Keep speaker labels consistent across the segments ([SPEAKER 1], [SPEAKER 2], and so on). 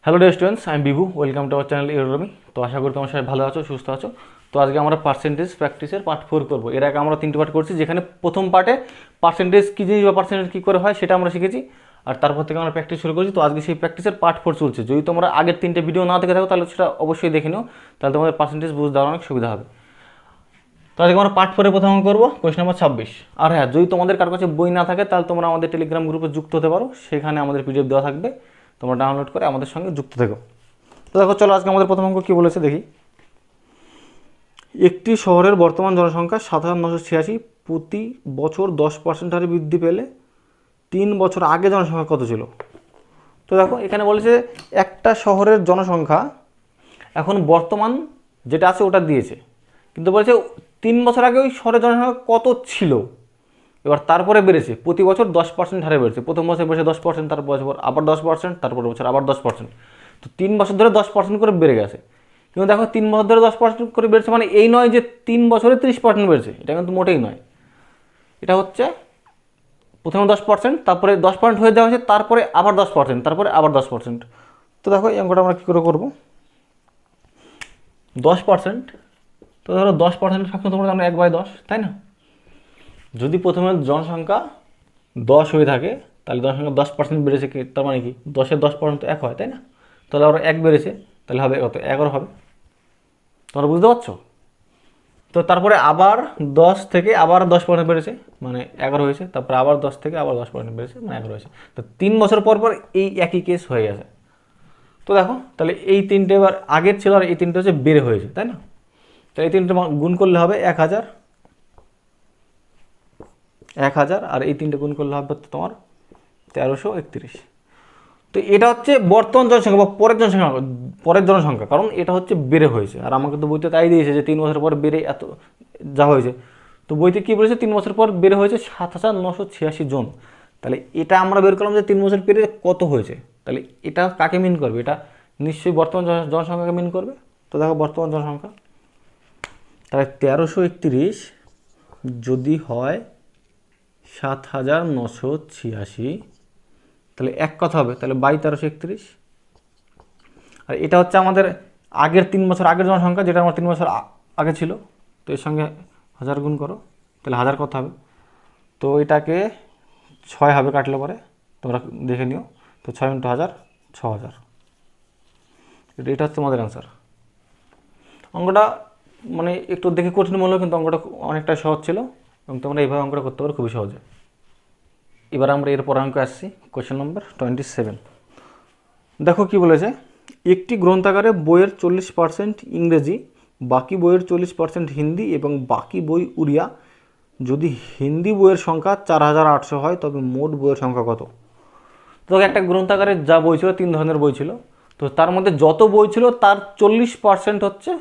[SPEAKER 1] Hello dear students, আমি Bibhu. Welcome to our channel ইউরোমি। তো আশা করি তোমার সবাই ভালো আছো, সুস্থ আছো। তো আজকে আমরা পার্সেন্টেজ প্র্যাকটিসের পার্ট 4 করবো। এর আগে আমরা 3টি পার্ট করছি, যেখানে প্রথম পার্টে পার্সেন্টেজ কী জিনিস বা পার্সেন্টেজ কী করে হয় সেটা আমরা শিখেছি, আর তারপর থেকে আমরা প্র্যাকটিস শুরু করেছি। তো আজকে সেই প্র্যাকটিসের পার্ট 4 চলছে। যদি তোমরা আগের 3টে ভিডিও না দেখে থাকো তাহলে সেটা অবশ্যই দেখে নিও, তাহলে তোমাদের পার্সেন্টেজ বুঝতে দেওয়ার অনেক সুবিধা হবে। তো আজকে আমরা পার্ট 4 প্রথম করবো কোয়েশ্চন নাম্বার 26। আর হ্যাঁ, যদি তোমাদের কার কাছে বই না থাকে তাহলে তোমরা আমাদের টেলিগ্রাম গ্রুপে যুক্ত হতে পারো, সেখানে আমাদের পিডিএফ দেওয়া থাকবে, তোমরা ডাউনলোড করে আমাদের সঙ্গে যুক্ত থেকো। তো দেখো, চলো আজকে আমাদের প্রথম অঙ্ক কী বলেছে দেখি। একটি শহরের বর্তমান জনসংখ্যা ৭,৯৮৬, প্রতি বছর 10% হারে বৃদ্ধি পেলে 3 বছর আগে জনসংখ্যা কত ছিল? তো দেখো, এখানে বলেছে একটা শহরের জনসংখ্যা এখন বর্তমান যেটা আছে ওটা দিয়েছে, কিন্তু বলেছে 3 বছর আগে ওই শহরের জনসংখ্যা কত ছিল। এবার তারপরে বেড়েছে, প্রতি বছর 10% হারে বেড়েছে। প্রথম বছর বেড়েছে 10%, তারপর বছর আবার 10%, তারপর বছর আবার 10%। তো 3 বছর ধরে 10% করে বেড়ে গেছে। কিন্তু দেখো, 3 বছর ধরে 10% করে বেড়েছে মানে এই নয় যে 3 বছরে 30% বেড়েছে, এটা কিন্তু মোটেই নয়। এটা হচ্ছে প্রথমে 10%, তারপরে 10% হয়ে যাওয়া হয়েছে, তারপরে আবার 10%, তারপরে আবার 10%। তো দেখো, এই অঙ্কটা আমরা কী করে করবো। 10%, তো ধরো 10% ফ্যাক্টর তোমরা জানো 1/10, তাই না? যদি প্রথমে জনসংখ্যা 10 হয়ে থাকে তাহলে জনসংখ্যা 10% বেড়েছে, কি তার মানে কি 10-এর 10% তো 1 হয়, তাই না? তাহলে আবার 1 বেড়েছে, তাহলে হবে কত? 11 হবে। তোমরা বুঝতে পারছো? তো তারপরে আবার 10 থেকে আবার 10% বেড়েছে, মানে 11 হয়েছে। তারপরে আবার 10 থেকে আবার 10% বেড়েছে, মানে 11 হয়েছে। তো 3 বছর পর পর এই একই কেস হয়ে গেছে। তো দেখো, তাহলে এই 3টে এবার আগের ছিল আর এই 3টে হচ্ছে বেড়ে হয়েছে, তাই না? তো এই 3টে গুণ করলে হবে 1000, 1000, আর এই 3টে গুণ করলে হবে তোমার 1331। তো এটা হচ্ছে বর্তমান জনসংখ্যা বা পরের জনসংখ্যা, কারণ এটা হচ্ছে বেড়ে হয়েছে। আর আমাকে তো বইতে তাই দিয়েছে যে 3 বছর পর বেড়ে এত যা হয়েছে। তো বইতে কী বলেছে, 3 বছর পর বেড়ে হয়েছে 7,986 জন। তাহলে এটা আমরা বের করলাম যে 3 বছর পেরে কত হয়েছে। তাহলে এটা কাকে মিন করবে? এটা নিশ্চয়ই বর্তমান জনসংখ্যাকে মিন করবে। তো দেখো, বর্তমান জনসংখ্যা, তাহলে 1331 যদি হয় 7,986, তাহলে এক কথা হবে, তাহলে 1331। আর এটা হচ্ছে আমাদের আগের 3 বছর আগের জনসংখ্যা, যেটা আমার 3 বছর আগে ছিল। তো এর সঙ্গে 1000 গুণ করো, তাহলে 1000 কত হবে? তো এটাকে 6 হবে কাটলে পরে, তোমরা দেখে নিও। তো 6 × 1000, 6000। এটা হচ্ছে আমাদের অ্যান্সার। অঙ্কটা মানে একটু দেখে কঠিন মনে হলো, কিন্তু অঙ্কটা অনেকটা সহজ ছিল এবং তোমরা এইভাবে অঙ্কটা করতে পারো খুবই সহজে। এবার আমরা এর পরের অঙ্ক আসছি, কোয়েশ্চেন নম্বর 27। দেখো কি বলেছে, একটি গ্রন্থাগারে বইয়ের 40% ইংরেজি, বাকি বইয়ের 40% হিন্দি এবং বাকি বই উড়িয়া। যদি হিন্দি বইয়ের সংখ্যা 4800 হয় তবে মোট বইয়ের সংখ্যা কত? তো একটা গ্রন্থাগারে যা বই ছিল, 3 ধরনের বই ছিল। তো তার মধ্যে যত বই ছিল তার 40% হচ্ছে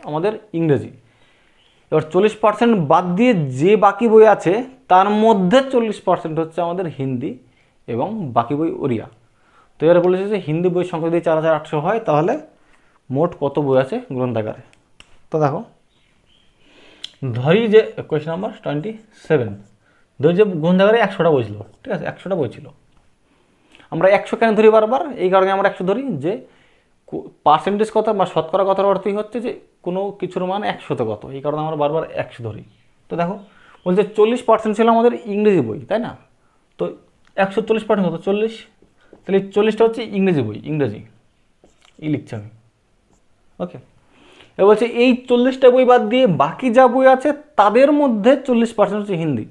[SPEAKER 1] আমাদের ইংরেজি। এবার 40% বাদ দিয়ে যে বাকি বই আছে তার মধ্যে 40% হচ্ছে আমাদের হিন্দি এবং বাকি বই ওড়িয়া। তো এবার বলেছে যে হিন্দি বইয়ের সংখ্যা যদি 4800 হয় তাহলে মোট কত বই আছে গ্রন্থাগারে। তো দেখো, ধরি যে কোয়েশ্চেন নাম্বার 27, ধরি যে গ্রন্থাগারে 100টা বই ছিল, ঠিক আছে? 100টা বই ছিল। আমরা 100 কেন ধরি বারবার? এই কারণে আমরা 100 ধরি যে পার্সেন্টেজ কথা বা শতকরা কথার অর্থই হচ্ছে যে কোনো কিছুর মান 100তে কত, এই কারণে আমরা বারবার 100 ধরি। তো দেখো, বলছে 40% ছিল আমাদের ইংরেজি বই, তাই না? তো 140% কত? 40। তাহলে 40টা হচ্ছে ইংরেজি বই, ইংরেজি এই লিখছি আমি। ওকে, এবার বলছে এই 40টা বই বাদ দিয়ে বাকি যা বই আছে তাদের মধ্যে 40% হচ্ছে হিন্দি।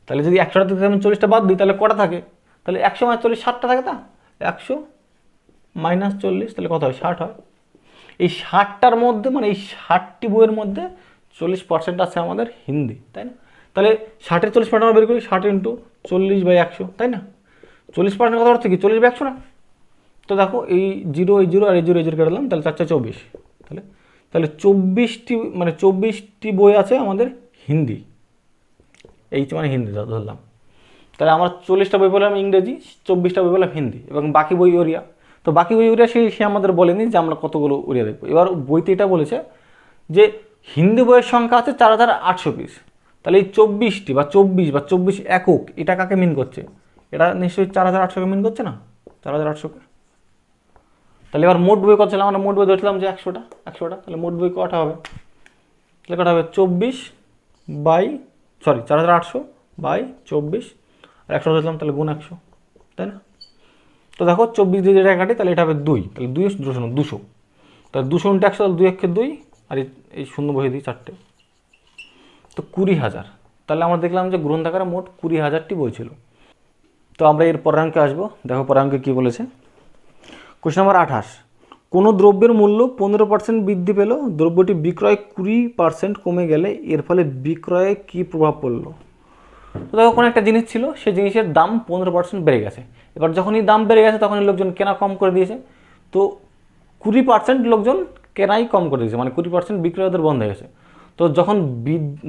[SPEAKER 1] তাহলে যদি 100টা থেকে আমি 40টা বাদ দিই তাহলে কটা থাকে? তাহলে 100 - 40, 60টা থাকে। তা 100 - 40 তাহলে কত হয়? 60 হয়। এই 60টার মধ্যে মানে এই 60টি বইয়ের মধ্যে 40% আছে আমাদের হিন্দি, তাই না? তাহলে 60-এর 40% আমরা বের করি, 60 × 40/100, তাই না? 40% কথা হচ্ছে কি 40/100 না? তো দেখো, এই 0 এই 0 আর এই 0 এই 0 কেটে দিলাম, তাহলে 4 × 24। তাহলে তাহলে 24টি মানে 24টি বই আছে আমাদের হিন্দি, এই মানে হিন্দি ধরলাম। তাহলে আমরা 40টা বই পেলাম ইংরেজি, 24টা বই পেলাম হিন্দি এবং বাকি বই ওড়িয়া। তো বাকি বই ওড়িয়া সে আমাদের বলেনি যে আমরা কতগুলো ওড়িয়া দেখবো। এবার বইতে এটা বলেছে যে হিন্দি বইয়ের সংখ্যা আছে 4800 পিস। তাহলে এই 24টি বা 24 একক এটা কাকে মিন করছে? এটা নিশ্চয়ই 4800কে মিন করছে না? 4800কে। তাহলে এবার মোট বই কত ছিল, আমরা মোট বই ধরছিলাম যে 100টা, তাহলে মোট বই কটা হবে, তাহলে কটা হবে 4800 বাই 24 আর 100 ধরছিলাম, তাহলে গুণ 100, তাই না? তো দেখো 24 দিয়ে যেটা কাটে তাহলে এটা হবে 2, তাহলে 2 200, তাহলে 200 × 100 তাহলে 2 1 2 আর এই শূন্য বসে দিই 4টে, তো 20,000। তাহলে আমরা দেখলাম যে গ্রন্থাগারে মোট 20,000টি বই ছিল। তো আমরা এর পরের অঙ্কে আসবো। দেখো পরের অঙ্কে কী বলেছে, কোশ্চেন নাম্বার 28, কোনো দ্রব্যের মূল্য 15% বৃদ্ধি পেল, দ্রব্যটি বিক্রয় 20% কমে গেলে এর ফলে বিক্রয়ে কী প্রভাব পড়লো? তো দেখো কোনো একটা জিনিস ছিল, সেই জিনিসের দাম 15% বেড়ে গেছে। এবার যখনই দাম বেড়ে গেছে তখনই লোকজন কেনা কম করে দিয়েছে, তো 20% লোকজন কেনাই কম করে দিয়েছে, মানে 20% বিক্রয় ওদের বন্ধ হয়ে গেছে। তো যখন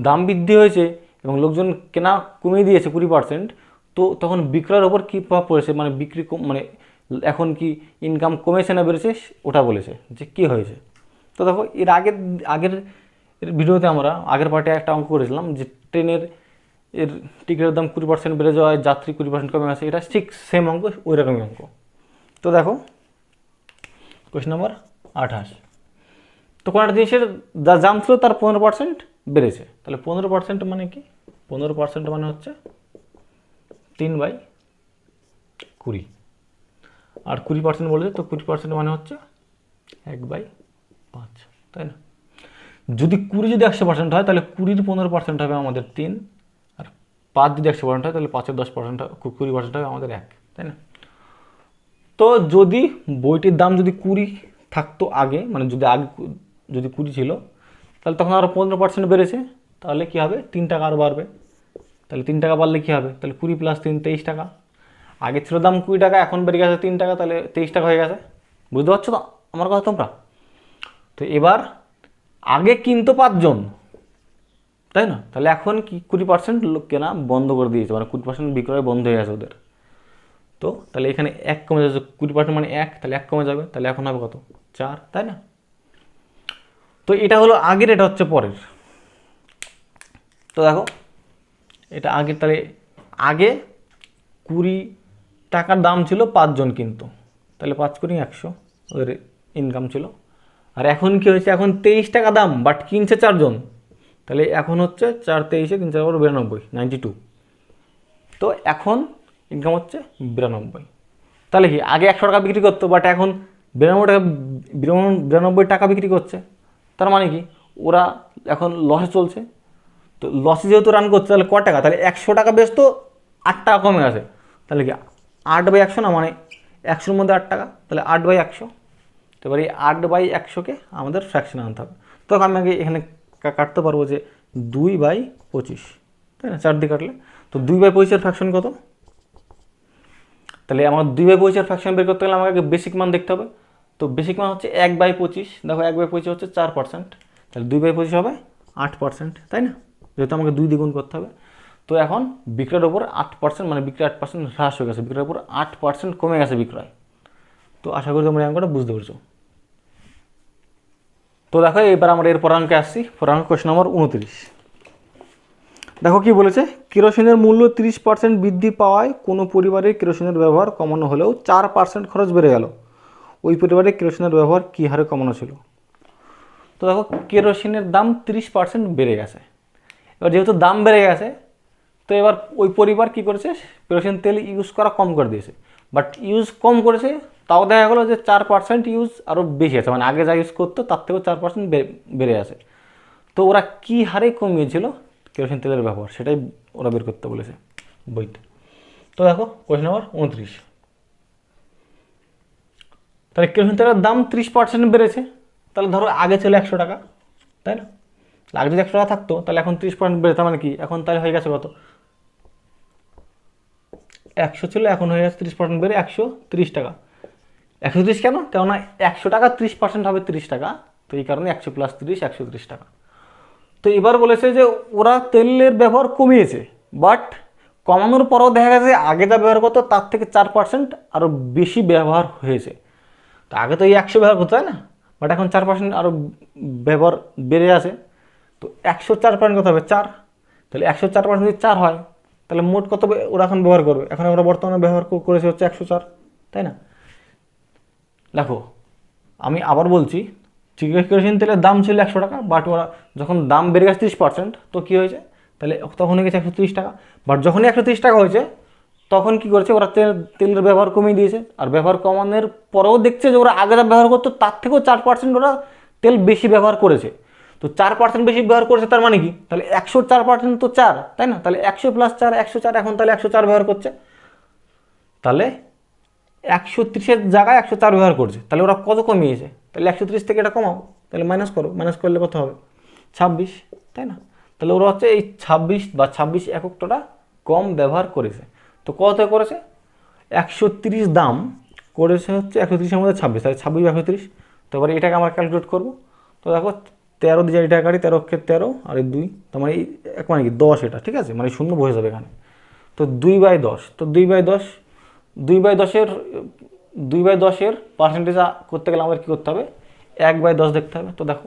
[SPEAKER 1] দাম বৃদ্ধি হয়েছে এবং লোকজন কেনা কমিয়ে দিয়েছে 20%, তো তখন বিক্রয়ের ওপর কী প্রভাব পড়েছে, মানে বিক্রি মানে এখন কি ইনকাম কমেছে না বেড়েছে ওটা বলেছে যে কী হয়েছে। তো দেখো এর আগের ভিডিওতে আমরা আগের পার্টে একটা অঙ্ক করেছিলাম যে ট্রেনের টিকিটের দাম 20% বেড়ে যাওয়ায় যাত্রী 20% কমে আসে, এটা ঠিক সেম অঙ্ক, ওই রকমই অঙ্ক। তো দেখো কোশ্চেন নাম্বার 28, তো কোনো একটা জিনিসের যা দাম ছিল তার 15% বেড়েছে, তাহলে 15% মানে কি, 15% মানে হচ্ছে 3/20, আর 20% বলেছে, তো 20% মানে হচ্ছে 1/5, তাই না? যদি 20 যদি 100% হয় তাহলে 20-র 15% হবে আমাদের 3, আর 5 যদি 100% হয় তাহলে 5-এর 10% 20% হবে আমাদের 1, তাই না? তো যদি বইটির দাম যদি 20 থাকতো আগে, মানে যদি 20 ছিল, তাহলে তখন আরও 15% বেড়েছে, তাহলে কী হবে 3 টাকা আরও বাড়বে, তাহলে 3 টাকা বাড়লে কী হবে, তাহলে 20 + 3 23 টাকা। আগে ছিল দাম 20 টাকা, এখন বেড়ে গেছে 3 টাকা, তাহলে 23 টাকা হয়ে গেছে। বুঝতে পারছো তো আমার কথা তোমরা? তো এবার আগে কিনতো 5 জন, তাই না? তাহলে এখন কি 20% লোক কেনা বন্ধ করে দিয়েছে, মানে 20% বিক্রয় বন্ধ হয়ে গেছে ওদের। তো তাহলে এখানে 1 কমে যাচ্ছে, 20% মানে 1, তাহলে 1 কমে যাবে, তাহলে এখন হবে কত 4, তাই না? তো এটা হলো আগের, এটা হচ্ছে পরের। তো দেখো এটা আগের, তাহলে আগে 20 টাকার দাম ছিল 5 জন কিনতো, তাহলে 5 × 100 ওদের ইনকাম ছিল। আর এখন কি হয়েছে, এখন 23 টাকা দাম বাট কিনছে 4 জন, তাহলে এখন হচ্ছে 4 23 3 4 92, 92। তো এখন ইনকাম হচ্ছে 92। তাহলে কি আগে 100 টাকা বিক্রি করতো, বাট এখন 92 টাকা বিক্রি করছে, তার মানে কি ওরা এখন লসে চলছে। তো লসে যেহেতু রান করছে, তাহলে ক টাকা, তাহলে 100 টাকা বেচতো 8 টাকা কমে গেছে, তাহলে কি 8/100 না, মানে 100-র মধ্যে 8 টাকা, তাহলে 8/100। তো এবার এই 8/100কে আমাদের ফ্র্যাকশনে আনতে হবে। তো আমি আগে এখানে কাটতে পারবো যে 2/25, তাই না? 4 দিয়ে কাটলে, তো 2/25-এর ফ্র্যাকশন কত? তাহলে আমার 2/25-এর ফ্র্যাকশন বের করতে গেলে আমাকে আগে বেসিক মান দেখতে হবে। তো বেসিক মান হচ্ছে 1/25, দেখো 1/25 হচ্ছে 4%, তাহলে 2/25 হবে 8%, তাই না? যেহেতু আমাকে 2 দ্বিগুণ করতে হবে। তো এখন বিক্রয়ের ওপর 8%, মানে বিক্রয় 8% হ্রাস হয়ে গেছে, বিক্রয়ের ওপর 8% কমে গেছে বিক্রয়। তো আশা করি তোমরা এই অঙ্কটা বুঝতে পেরেছো। তো দেখো এবার আমরা এর পরাঙ্কে আসছি, পরাঙ্ক কোশ্চেন নম্বর 29। দেখো কি বলেছে, কেরোসিনের মূল্য 30% বৃদ্ধি পাওয়ায় কোনো পরিবারের কেরোসিনের ব্যবহার কমানো হলেও 4% খরচ বেড়ে গেল, ওই পরিবারে কেরোসিনের ব্যবহার কী হারে কমানো ছিল? তো দেখো কেরোসিনের দাম 30% বেড়ে গেছে, এবার যেহেতু দাম বেড়ে গেছে, তো এবার ওই পরিবার কী করেছে, কেরোসিন তেল ইউজ করা কম করে দিয়েছে, বাট ইউজ কম করেছে, তাও দেখা গেলো যে 4% ইউজ আরও বেশি আছে, মানে আগে যা ইউজ করতো তার থেকেও 4% বেড়ে আছে। তো ওরা কী হারে কমিয়েছিল কেরোসিন তেলের ব্যবহার, সেটাই ওরা বের করতে বলেছে বইতে। তো দেখো কোয়েশ্চন নম্বর 29, তাহলে কেরোসিন তেলের দাম 30% বেড়েছে, তাহলে ধরো আগে ছিল 100 টাকা, তাই না? আগে যদি 100 টাকা থাকতো তাহলে এখন 30% বেড়ে, তার মানে কি এখন তাহলে হয়ে গেছে কত, 100 ছিল এখন হয়ে গেছে 30% বেড়ে 130 টাকা। 130 কেন, কেননা 100 টাকা 30% হবে 30 টাকা, তো এই কারণে 100 + 30 130 টাকা। তো এবার বলেছে যে ওরা তেলের ব্যবহার কমিয়েছে, বাট কমানোর পরও দেখা গেছে আগে যা ব্যবহার করতো তার থেকে 4% আরও বেশি ব্যবহার হয়েছে। তো আগে তো এই 100 ব্যবহার করতে হয় না, বাট এখন 4% আরও ব্যবহার বেড়ে আছে। তো 104% কত হবে 4, তাহলে 104% যদি 4 হয় তাহলে মোট কত ওরা এখন ব্যবহার করবে, এখন আমরা বর্তমানে ব্যবহার করেছি হচ্ছে 104, তাই না? দেখো আমি আবার বলছি, কেরোসিন তেলের দাম ছিল 100 টাকা, বাট ওরা যখন দাম বেড়ে গেছে 30%, তো কী হয়েছে, তাহলে তখন হয়ে গেছে 130 টাকা। বাট যখনই 130 টাকা হয়েছে তখন কি করেছে, ওরা তেলের ব্যবহার কমিয়ে দিয়েছে। আর ব্যবহার কমানোর পরেও দেখছে যে ওরা আগে যা ব্যবহার করতো তার থেকেও 4% ওরা তেল বেশি ব্যবহার করেছে। তো 4% বেশি ব্যবহার করেছে, তার মানে কি, তাহলে 100 4% তো 4, তাই না? তাহলে 100 + 4 104, এখন তাহলে 104 ব্যবহার করছে। তাহলে 130-এর জায়গায় 104 ব্যবহার করছে, তাহলে ওরা কত কমিয়েছে? তাহলে 130 থেকে এটা কমাও, তাহলে মাইনাস করো, মাইনাস করলে কত হবে, 26, তাই না? তাহলে ওরা হচ্ছে এই 26 বা 26 এককটা কম ব্যবহার করেছে। তো কত করেছে, 130 দাম করেছে হচ্ছে 130-এর মধ্যে 26, তাহলে 26 × 130। তো এবার এটাকে আমরা ক্যালকুলেট করবো। তো দেখো 13 দিয়ে এটা কাটি, 13 × 13 আর 2, তার মানে এক মানে কি 10, এটা ঠিক আছে, মানে শূন্য বসে যাবে এখানে। তো 2/10, তো 2/10, 2/10-এর পার্সেন্টেজ করতে গেলে আমাদের কী করতে হবে, 1/10 দেখতে হবে। তো দেখো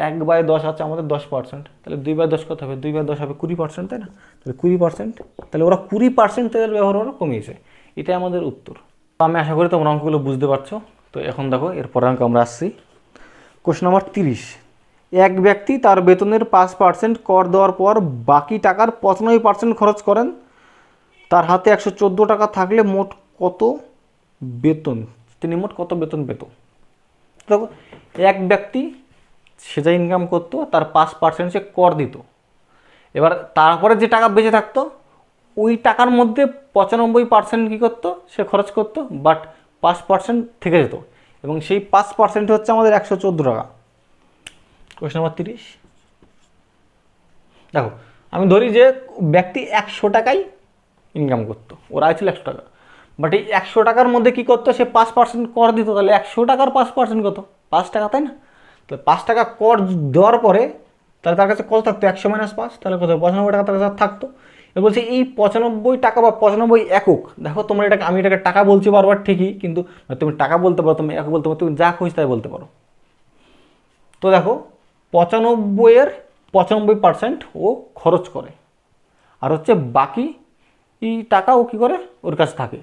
[SPEAKER 1] 1/10 আছে আমাদের 10%, তাহলে 2/10 কত হবে, 2/10 হবে 20%, তাই না? তাহলে 20%, তাহলে ওরা 20% তেলের ব্যবহার ওরা কমিয়েছে। এটাই আমাদের উত্তর। তো আমি আশা করি তোমরা অঙ্কগুলো বুঝতে পারছো। তো এখন দেখো এরপরে অঙ্ক আমরা আসছি, কোশ্চেন নাম্বার 30। এক ব্যক্তি তার বেতনের 5% কর দেওয়ার পর বাকি টাকার 95% খরচ করেন। তার হাতে 114 টাকা থাকলে মোট কত বেতন, তিনি মোট কত বেতন পেত? দেখো এক ব্যক্তি সে যা ইনকাম করতো তার 5% সে কর দিত। এবার তারপরে যে টাকা বেঁচে থাকতো ওই টাকার মধ্যে 95% কী করতো, সে খরচ করতো, বাট 5% থেকে যেত, এবং সেই 5% হচ্ছে আমাদের 114 টাকা। Question number 30। দেখো আমি ধরি যে ব্যক্তি 100 টাকাই ইনকাম করতো, ওর আয় ছিল 100 টাকা, বাট এই 100 টাকার মধ্যে কী করতো, সে 5% কর দিত। তাহলে 100 টাকার 5% কত, 5 টাকা, তাই না? তাহলে 5 টাকা কর দেওয়ার পরে তাহলে তার কাছে কত থাকতো, 100 - 5, তাহলে কত, 95 টাকা তার কাছে থাকতো। এবার বলছে এই 95 টাকা বা 95 একক, দেখো তোমরা এটাকে, আমি এটাকে টাকা বলছি বারবার ঠিকই, কিন্তু তুমি টাকা বলতে পারো, তুমি একক বলতে পারো, তুমি যা খুঁজ তাই বলতে পারো। তো দেখো 95-এর 95% ও খরচ করে, আর হচ্ছে বাকি এই টাকা ও কী করে, ওর কাছে থাকে।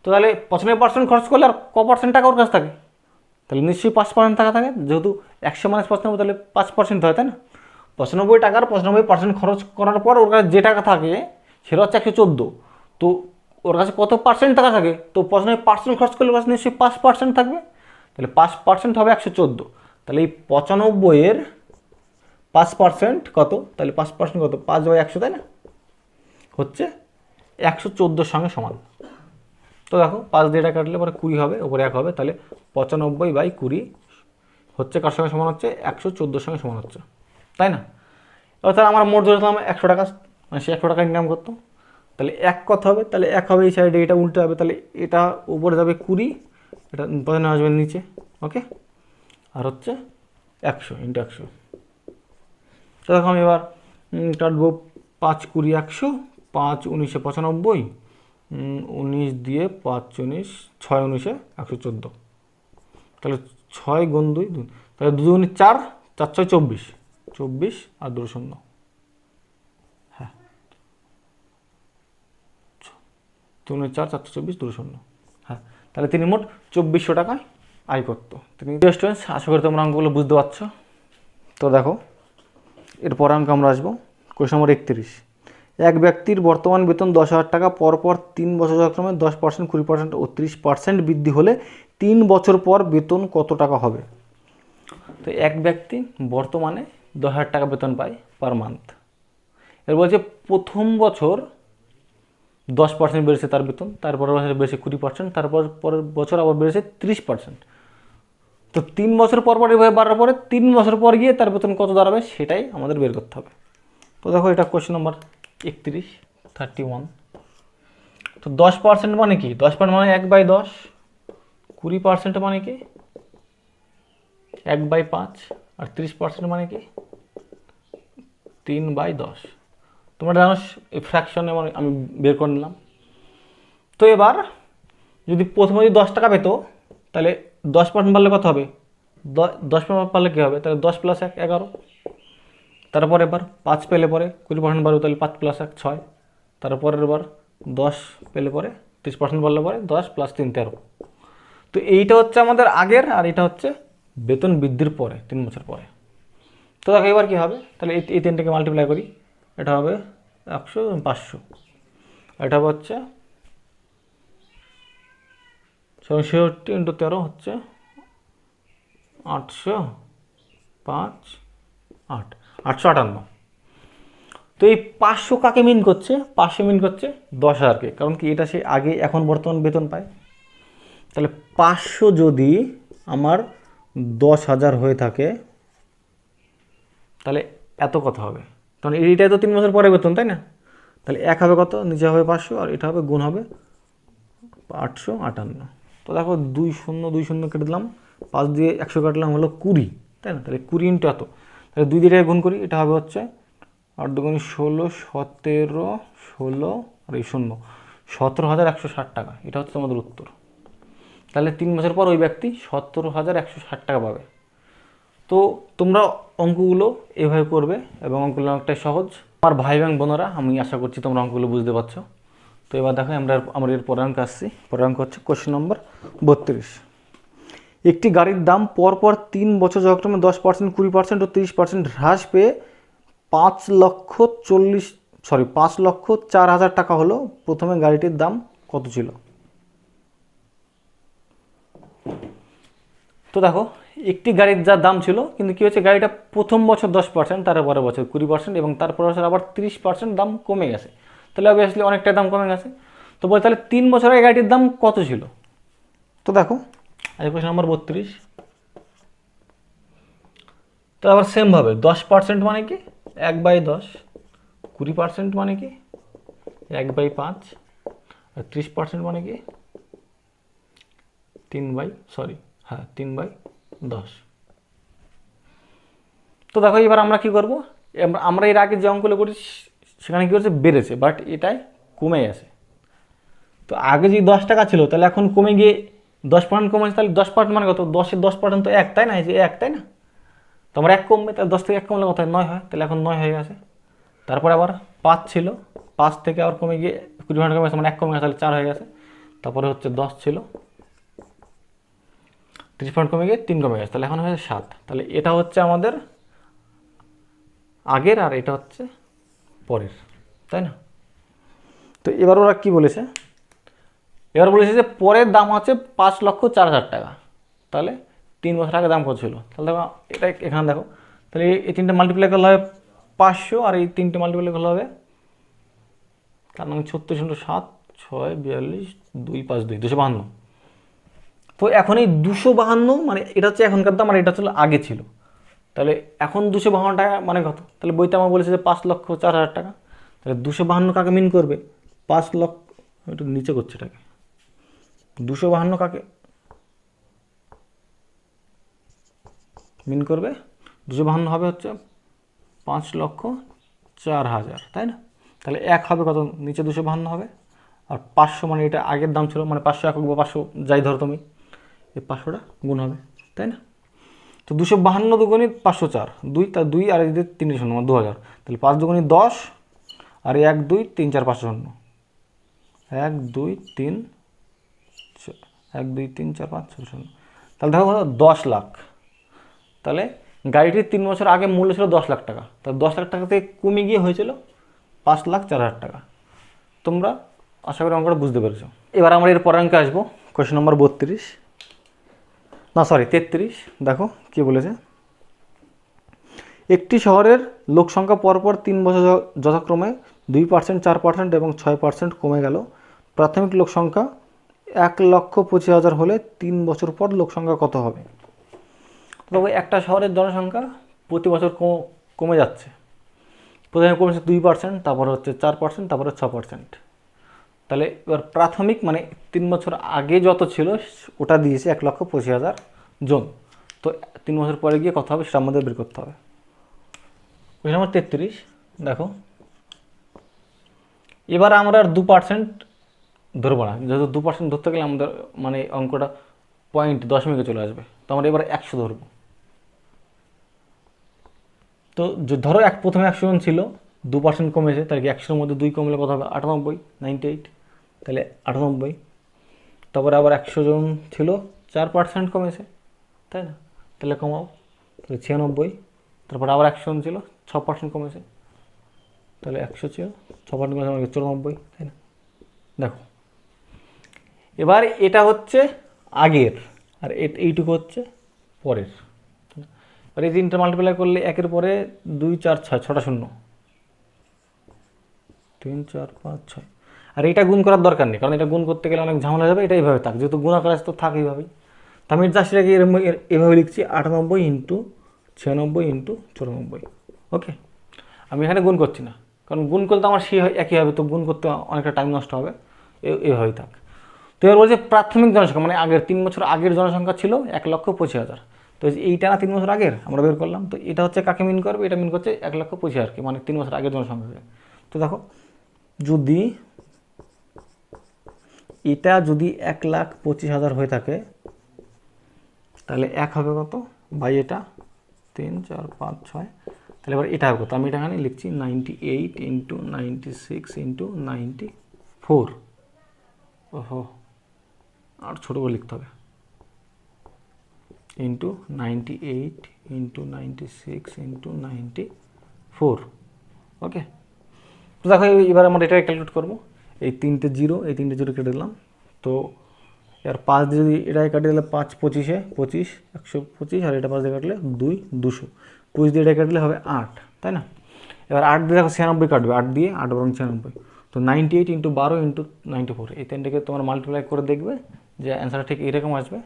[SPEAKER 1] তো তাহলে 95% খরচ করলে আর ক% টাকা ওর কাছে থাকে, তাহলে নিশ্চয়ই 5% টাকা থাকে, যেহেতু 100 - 95, তাহলে 5% হয়, তাই না? 95 টাকার 95% খরচ করার পর ওর কাছে যে টাকা থাকে সেটা হচ্ছে 114। তো ওর কাছে কত পার্সেন্ট টাকা থাকে, তো 95% খরচ করলে ওর কাছে নিশ্চয়ই 5% থাকবে, তাহলে 5% হবে 114। তাহলে এই 95-এর 5% কত, তাহলে 5% কত, 5/100, তাই না? হচ্ছে 114-এর সঙ্গে সমান। তো দেখো 5 দিয়ে এটা কাটলে পরে 20 হবে, ওপরে 1 হবে, তাহলে 95/20 হচ্ছে কার সঙ্গে সমান হচ্ছে, 114-এর সঙ্গে সমান হচ্ছে, তাই না? এবার তাহলে আমার মোট ধরলাম 100 টাকা, মানে সে 100 টাকা ইনকাম করতো, তাহলে 1 কত হবে, তাহলে 1 হবে এই সাইডে, এটা উল্টে হবে, তাহলে এটা উপরে যাবে 20, এটা প্রধান আসবে নিচে, ওকে, আর হচ্ছে 100 × 100। তো দেখো আমি এবার কাটবো 5 × 20 100, 5 × 19 95, 19 দিয়ে 5 × 19 6 × 19 114, তাহলে 6 × 2 2, তাহলে 2 × 4 4 × 6 24, 24 আর 2 0, হ্যাঁ 2 × 4 4 × 24 2 0, হ্যাঁ, তাহলে তিনি মোট 2400 টাকায় আয় করতো। তিনি স্টুডেন্টস, আশা করি তোমরা অঙ্কগুলো বুঝতে পারছো। তো দেখো এরপর অঙ্ক আমরা আসবো, কোশ্চেন নম্বর 31। এক ব্যক্তির বর্তমান বেতন 10,000 টাকা, পরপর 3 বছর যথাক্রমে 10%, 20% ও 30% বৃদ্ধি হলে 3 বছর পর বেতন কত টাকা হবে? তো এক ব্যক্তি বর্তমানে 10,000 টাকা বেতন পায় পার মান্থ। এর বলছে প্রথম বছর 10% বেড়েছে তার বেতন, তারপরের বছর বেড়েছে 20%, তারপর পরের বছর আবার বেড়েছে 30%। তো 3 বছর পর পর এভাবে বাড়ার পরে 3 বছর পর গিয়ে তার বেতন কত দাঁড়াবে সেটাই আমাদের বের করতে হবে। তো দেখো এটা কোশ্চেন নাম্বার 31। তো 10% মানে কি, 10% মানে 1/10, 20% মানে কি 1/5, আর 30% মানে কি 3/10। তোমরা জানো ফ্র্যাকশন, এবং আমি বের করে নিলাম। তো এবার যদি প্রথমে যদি 10 টাকা পেতো, তাহলে 10% বাড়লে কত হবে, 10% বাড়লে কী হবে, তাহলে 10 + 1 11। তারপর এবার 5 পেলে পরে 20% বাড়বে, তাহলে 5 + 1 6। তারপরের এবার 10 পেলে পরে 30% বাড়লে পরে 10 + 3 13। তো এইটা হচ্ছে আমাদের আগের, আর এটা হচ্ছে বেতন বৃদ্ধির পরে 3 বছর পরে। তো দেখো এবার কী হবে, তাহলে এই তিনটাকে মাল্টিপ্লাই করি, এটা হবে 100 500, এটা হচ্ছে 67 × 13 হচ্ছে 800 5 8 858। তো এই 500 কাকে মিন করছে? 500 মিন করছে 10,000কে, কারণ কি এটা সে আগে এখন বর্তমান বেতন পায়। তাহলে 500 যদি আমার 10,000 হয়ে থাকে তাহলে এত কথা হবে, কারণ এইটাই তো 3 বছর পরে বেতন, তাই না? তাহলে 1 হবে কত, নিচে হবে 500 আর এটা হবে গুণ হবে 858। তো দেখো 2 0 2 0 কেটে দিলাম, 5 দিয়ে 100 কাটলাম হলো 20, তাই না? তাহলে 20 × এত, তাহলে 2 দিয়ে গুণ করি, এটা হবে হচ্ছে 8 2 16 17 16 আর এই 0 17,160 টাকা। এটা হচ্ছে আমাদের উত্তর। তাহলে 3 বছর পর ওই ব্যক্তি 17,160 টাকা পাবে। তো তোমরা অঙ্কগুলো এভাবে করবে এবং অঙ্কগুলো অনেকটাই সহজ। আমার ভাই এবং বোনেরা, আমি আশা করছি তোমরা অঙ্কগুলো বুঝতে পারছো। তো এবার দেখো আমরা এর পরের অঙ্ক আসছি। পরের অঙ্ক হচ্ছে কোশ্চেন নম্বর 32। একটি গাড়ির দাম পরপর 3 বছর যথাক্রমে 10%, 20% ও 30% হ্রাস পেয়ে 5,04,000 টাকা হলো। প্রথমে গাড়িটির দাম কত ছিল? তো দেখো একটি গাড়ির যা দাম ছিল, কিন্তু কী হচ্ছে, গাড়িটা প্রথম বছর 10%, তারপরের বছর 20% এবং তারপর বছর আবার 30% দাম কমে গেছে। তাহলে অবভিয়াসলি অনেকটাই দাম কমে গেছে। তো বলে তাহলে 3 বছর আগে গাড়িটির দাম কত ছিল? তো দেখো কোশ্চেন নম্বর 32। তো আবার সেমভাবে 10% মানে কি 1/10, 20% মানে কি 1/5, আর 30% মানে কি 3/10। তো দেখো এবার আমরা কি করব, আমরা এর আগে যে অঙ্কগুলো করি সেখানে কী হচ্ছে, বেড়েছে, বাট এটাই কমে গেছে। তো আগে যদি 10 টাকা ছিল, তাহলে এখন কমে গিয়ে 10% কমেছে, তাহলে 10% মানে কত, 10-এর 10% তো 1, তাই না? এই যে 1, তাই না? তো আমার 1 কমবে, তাহলে 10 থেকে 1 কমলে কত হয়, 9 হয়। তাহলে এখন 9 হয়ে গেছে। তারপরে আবার 5 ছিল, 5 থেকে আবার কমে গিয়ে 20% কমে গেছে, মানে 1 কমে গেছে, তাহলে 4 হয়ে গেছে। তারপরে হচ্ছে 10 ছিল, 30% কমে গিয়ে 3 কমে গেছে, তাহলে এখন হয়েছে 7। তাহলে এটা হচ্ছে আমাদের আগের আর এটা হচ্ছে পরের, তাই না? তো এবার ওরা কি বলেছে, এবার বলেছে যে পরের দাম হচ্ছে 5,04,000 টাকা। তাহলে 3 বছর আগে দাম কত ছিল? তাহলে দেখো এটা এখানে দেখো, তাহলে এই 3টে মাল্টিপ্লাই করলে হবে 500, আর এই 3টে মাল্টিপ্লাই করলে হবে, তার মানে 36 × 7 6 42 2 5 2 252। তো এখন এই 252 মানে এটা হচ্ছে এখনকার দাম আর এটা ছিল আগে ছিল। তাহলে এখন 252 টাকা মানে কত? তাহলে বইতে আমার বলেছে যে 5,04,000 টাকা। তাহলে 252 কাকে মিন করবে? 5 লক্ষ, একটু নিচে করছে এটাকে, 252 কাকে মিন করবে? 252 হবে হচ্ছে 5,04,000, তাই না? তাহলে 1 হবে কত, নিচে 252 হবে, আর 500 মানে এটা আগের দাম ছিল, মানে 500 একক বা 500 যাই ধরো তুমি, এই 500টা গুণ হবে, তাই না? তো 252 দুগুণে 504, 2 তার 2 আর এদের 3 শূন্য, 2000। তাহলে 5 দুগুণে 10 আর 1 2 3 4 5 শূন্য, 1 2 3 1 2 3 4 5 6 শূন্য। তাহলে দেখো 10 লাখ। তাহলে গাড়িটির 3 বছর আগে মূল্য ছিল 10 লাখ টাকা, তাহলে 10 লাখ টাকা থেকে কমে গিয়ে হয়েছিল 5,04,000 টাকা। তোমরা আশা করি অঙ্কটা বুঝতে পেরেছো। এবার আমরা এর পরের অঙ্কে আসবো, কোশ্চেন নম্বর 33, না সরি 33। দেখো কি বলেছে, একটি শহরের লোক সংখ্যা পরপর 3 বছর যথাক্রমে 2%, 4% এবং 6% কমে গেল। প্রাথমিক লোক সংখ্যা 1,25,000 হলে 3 বছর পর লোক সংখ্যা কত হবে? তবে একটা শহরের জনসংখ্যা প্রতি বছর কমে যাচ্ছে। প্রথমে কমেছে 2%, তারপরে হচ্ছে 4%, তারপরে 6%। তাহলে এবার প্রাথমিক মানে 3 বছর আগে যত ছিল ওটা দিয়েছে 1,25,000 জন। তো 3 বছর পরে গিয়ে কত হবে সেটা আমাদের বের করতে হবে। কোশ্চেন নম্বর 33 দেখো, এবার আমরা আর 2% ধরবো না, যেহেতু 2% ধরতে গেলে আমাদের মানে অঙ্কটা পয়েন্ট দশমিকে চলে আসবে। তো আমরা এবার 100 ধরবো। তো ধরো প্রথমে 100 জন ছিল, 2% কমেছে, তাহলে কি 100-এর মধ্যে 2 কমলে কত হবে? 98, 98, তাহলে 98। তারপরে আবার 100 জন ছিল, 4% কমেছে, তাই না? তাহলে কমাও, তাহলে 96, তারপর আবার 100 জন ছিল, 6% কমেছে, তাহলে 100 ছিল, 6% কমেছে, আমাকে 94, তাই না? দেখো এবার এটা হচ্ছে আগের, আর এইটুকু হচ্ছে পরের। আর এই তিনটা মাল্টিপ্লাই করলে একের পরে 2 4 6, 6টা শূন্য, 3 4 5 6। আর এটা গুণ করার দরকার নেই, কারণ এটা গুণ করতে গেলে অনেক ঝামেলা যাবে, এটা এইভাবে থাক, যেহেতু গুণাকার আছে তো থাক এইভাবেই। তো আমি জাস্ট এটাকে এভাবে লিখছি 98 ইন্টু 96 ইন্টু 94। ওকে, আমি এখানে গুণ করছি না, কারণ গুণ করলে তো আমার সেই একই হবে, তো গুণ করতে অনেকটা টাইম নষ্ট হবে, এভাবেই থাক। তো এবার বলছে প্রাথমিক জনসংখ্যা, মানে আগের 3 বছর আগের জনসংখ্যা ছিল 1,25,000। তো এইটা না 3 বছর আগের আমরা বের করলাম, তো এটা হচ্ছে কাকে মিন করবে, এটা মিন করছে 1,25,000কে, মানে 3 বছর আগের জনসংখ্যা। তো দেখো যদি এটা যদি 1,25,000 হয়ে থাকে, তাহলে 1 হবে কত বাই এটা 3 4 5 6, তাহলে এবার এটা হবে কত, আমি এটা এখানে লিখছি 98 ইন্টু 96 ইন্টু 94। ওহো, আর ছোটো করে লিখতে হবে, ইন্টু 98 ইন্টু 96 ইন্টু 94। ওকে, তো দেখো এবার আমরা এটা ক্যালকুলেট করবো। এই 3টে জিরো, এই 3টে জিরো কেটে দিলাম, তো এবার 5 দিয়ে যদি এটাই কাটে দিলে 5 25-এ 25, 125, আর এটা 5 দিয়ে কাটলে 2 200, 25 দিয়ে এটা কাটলে হবে 8, তাই না? এবার 8 দিয়ে দেখো 96 কাটবে, 8 দিয়ে 8 বরং 96, তো 98 ইন্টু 12 ইন্টু 94, এই তিনটাকে তোমার মাল্টিপ্লাই করে দেখবে যে অ্যান্সারটা ঠিক এরকম আসবে,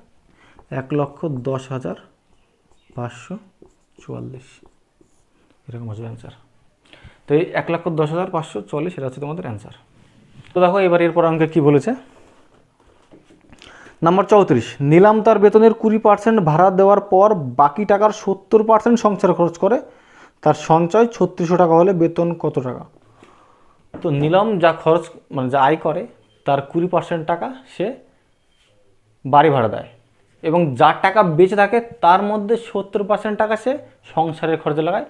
[SPEAKER 1] 1,10,544, এরকম আসবে অ্যান্সার। তো এই 1,10,544 এটা হচ্ছে তোমাদের অ্যান্সার। তো দেখো এবার এরপর অঙ্কে কী বলেছে, নাম্বার 34, নিলাম তার বেতনের 20% ভাড়া দেওয়ার পর বাকি টাকার 70% সংসারে খরচ করে, তার সঞ্চয় 3600 টাকা হলে বেতন কত টাকা? তো নিলাম যা খরচ, মানে যা আয় করে তার 20% টাকা সে বাড়ি ভাড়া দেয়, এবং যার টাকা বেঁচে থাকে তার মধ্যে 70% টাকা সে সংসারের খরচে লাগায়,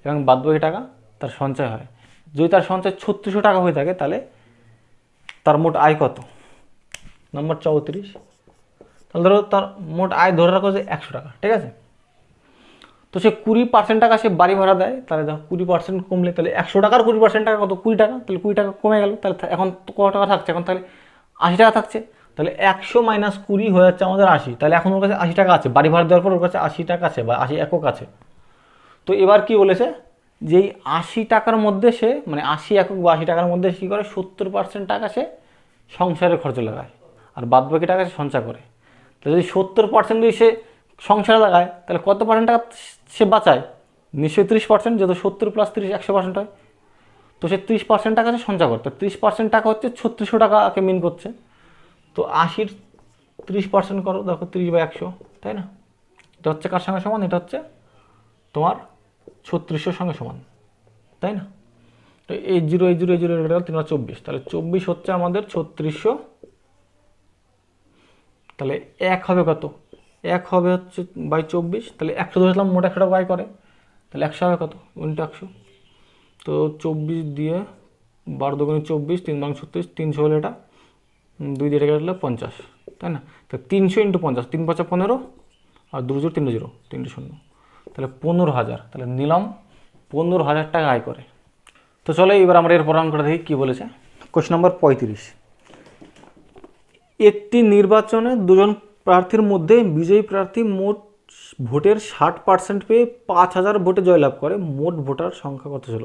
[SPEAKER 1] এবং বাদবাকি টাকা তার সঞ্চয় হয়। যদি তার সঞ্চয় 3600 টাকা হয়ে থাকে, তাহলে তার মোট আয় কত? নাম্বার 34, তাহলে ধরো তার মোট আয় ধরে রাখো যে 100 টাকা, ঠিক আছে? তো সে 20% টাকা সে বাড়ি ভাড়া দেয়, তাহলে দেখো 20% কমলে তাহলে 100 টাকার 20% টাকা কত? 20 টাকা, তাহলে 20 টাকা কমে গেল, তাহলে এখন কত টাকা থাকছে? এখন তাহলে 80 টাকা থাকছে, তাহলে 100 মাইনাস 20 হয়ে যাচ্ছে আমাদের 80, তাহলে এখন ওর কাছে 80 টাকা আছে, বাড়ি ভাড়া দেওয়ার পর ওর কাছে 80 টাকা আছে বা 80 একক আছে। তো এবার কি বলেছে, যে এই 80 টাকার মধ্যে সে, মানে 80 একক বা 80 টাকার মধ্যে কী করে, 70% টাকা সে সংসারের খরচে লাগায়, আর বাদ বাকি টাকা সে সঞ্চয় করে। তাহলে যদি 70% যদি সে সংসারে লাগায়, তাহলে কত পার্সেন্ট টাকা সে বাঁচায়? নিশ্চয়ই 30%, যেহেতু 70 প্লাস 30 100% হয়। তো সে 30% টাকা সে সঞ্চয় করতে, 30% টাকা হচ্ছে 3600 টাকাকে মিন করছে। তো 80-র 30% করো, দেখো 30/100, তাই না? এটা হচ্ছে কার সঙ্গে সমান? এটা হচ্ছে তোমার 3600 সঙ্গে সমান, তাই না? তো এই জিরো 3 24, তাহলে 24 হচ্ছে আমাদের 3600, তাহলে 1 হবে কত? 1 হবে হচ্ছে বাই 24, তাহলে 100 ধরেছিলাম, মোট 100 টাকা আয় করে, তাহলে 100 হবে কত? 100। তো 24 দিয়ে 12 দুগুণে 24, 3 বাং 36, 300 হলে এটা 2 দিয়ে কেটে গেলে 50, তাই না? তো 300 ইন্টু 50, 3 5 15, আর 2 0 3 0 3 0, তাহলে 15,000, তাহলে নিলাম 15,000 টাকা আয় করে। তো চলো এবার আমরা এর অঙ্কটা দেখি কী বলেছে। কোশ্চেন নাম্বার 35, একটি নির্বাচনে দুজন প্রার্থীর মধ্যে বিজয়ী প্রার্থী মোট ভোটের 60% পেয়ে 5,000 ভোটে জয়লাভ করে, মোট ভোটার সংখ্যা কত ছিল?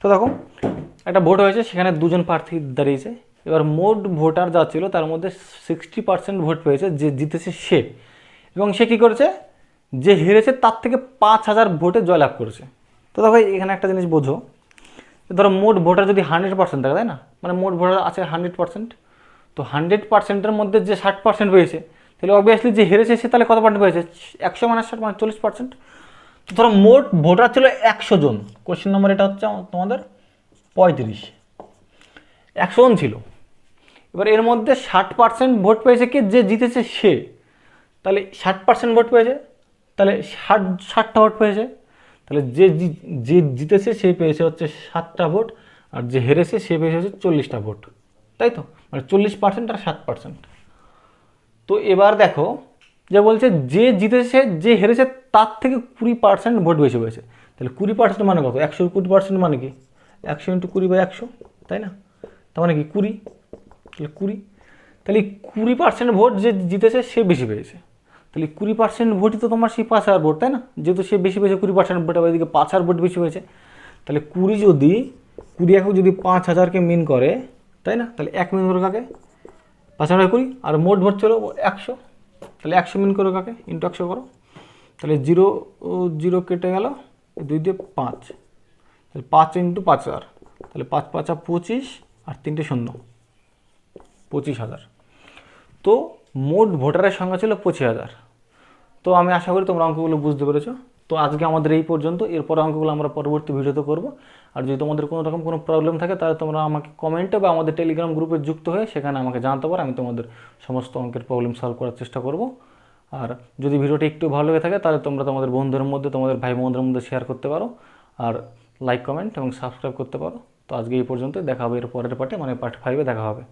[SPEAKER 1] তো দেখো একটা ভোট হয়েছে, সেখানে দুজন প্রার্থী দাঁড়িয়েছে, এবার মোট ভোটার যা ছিল তার মধ্যে 60% ভোট পেয়েছে যে জিতেছে সে, এবং সে কী করেছে, যে হেরেছে তার থেকে 5,000 ভোটে জয়লাভ করেছে। তো দেখো এখানে একটা জিনিস বোঝো, ধরো মোট ভোটার যদি 100% থাকে, তাই না? মানে মোট ভোটার আছে 100%, তো 100%-এর মধ্যে যে 60% পেয়েছে, তাহলে অবভিয়াসলি যে হেরেছে সে তাহলে কত পার্সেন্ট পেয়েছে? 100 মাইনাস 60 মানে 40%। তো ধরো মোট ভোটার ছিল 100 জন, কোশ্চেন নম্বর এটা হচ্ছে তোমাদের 35, 100 জন ছিল, এবার এর মধ্যে 60% ভোট পেয়েছে কি, যে জিতেছে সে, তাহলে 60% ভোট পেয়েছে, তাহলে 60টা ভোট পেয়েছে, তাহলে যে জিতেছে সে পেয়েছে হচ্ছে 7টা ভোট, আর যে হেরেছে সে পেয়েছে হচ্ছে 40টা ভোট, তাই তো? মানে 40% আর 60%। তো এবার দেখো যে বলছে যে জিতেছে যে হেরেছে তার থেকে 20% ভোট বেশি হয়েছে। তাহলে 20% মানে কত? 100 মানে কি 100 × 20/100, তাই না? তার মানে কি 20, তাহলে 20, তাহলে 20% ভোট যে জিতেছে সে বেশি পেয়েছে। তাহলে 20% ভোটই তো তোমার সেই 5,000 ভোট, তাই না? যেহেতু সে বেশি পেয়েছে 20% ভোট, আবার এদিকে 5,000 ভোট বেশি হয়েছে। তাহলে 20 যদি 20 একক যদি 5,000কে মিন করে, তাই না? তাহলে 1 মিন করে কাকে? 5,000 20, আর মোট ভোট ছিল 100, তাহলে 100 মিন করো কাকে? ইন্টু 100 করো, তাহলে 0 0 কেটে গেল, 2 দিয়ে 5, তাহলে 5 × 5,000, তাহলে 5 5 25, আর 3টে 0, 25,000। তো মোট ভোটারের সংখ্যা ছিল 25,000। তো আমি আশা করি তোমরা অঙ্কগুলো বুঝতে পেরেছো। তো আজকে আমাদের এই পর্যন্ত, এরপর অঙ্কগুলো আমরা পরবর্তী ভিডিওতে করব। আর যদি তোমাদের কোনো রকম কোনো প্রবলেম থাকে তাহলে তোমরা আমাকে কমেন্টে বা আমাদের টেলিগ্রাম গ্রুপে যুক্ত হয়ে সেখানে আমাকে জানাতে পারো, আমি তোমাদের সমস্ত অঙ্কের প্রবলেম সলভ করার চেষ্টা করব। আর যদি ভিডিওটি একটু ভালো লেগে থাকে তাহলে তোমরা তোমাদের বন্ধুদের মধ্যে, তোমাদের ভাই বোনদের মধ্যে শেয়ার করতে পারো, আর লাইক কমেন্ট এবং সাবস্ক্রাইব করতে পারো। তো আজকে এই পর্যন্ত, দেখা হবে এর পরের পার্টে, মানে পার্ট 5-এ দেখা হবে।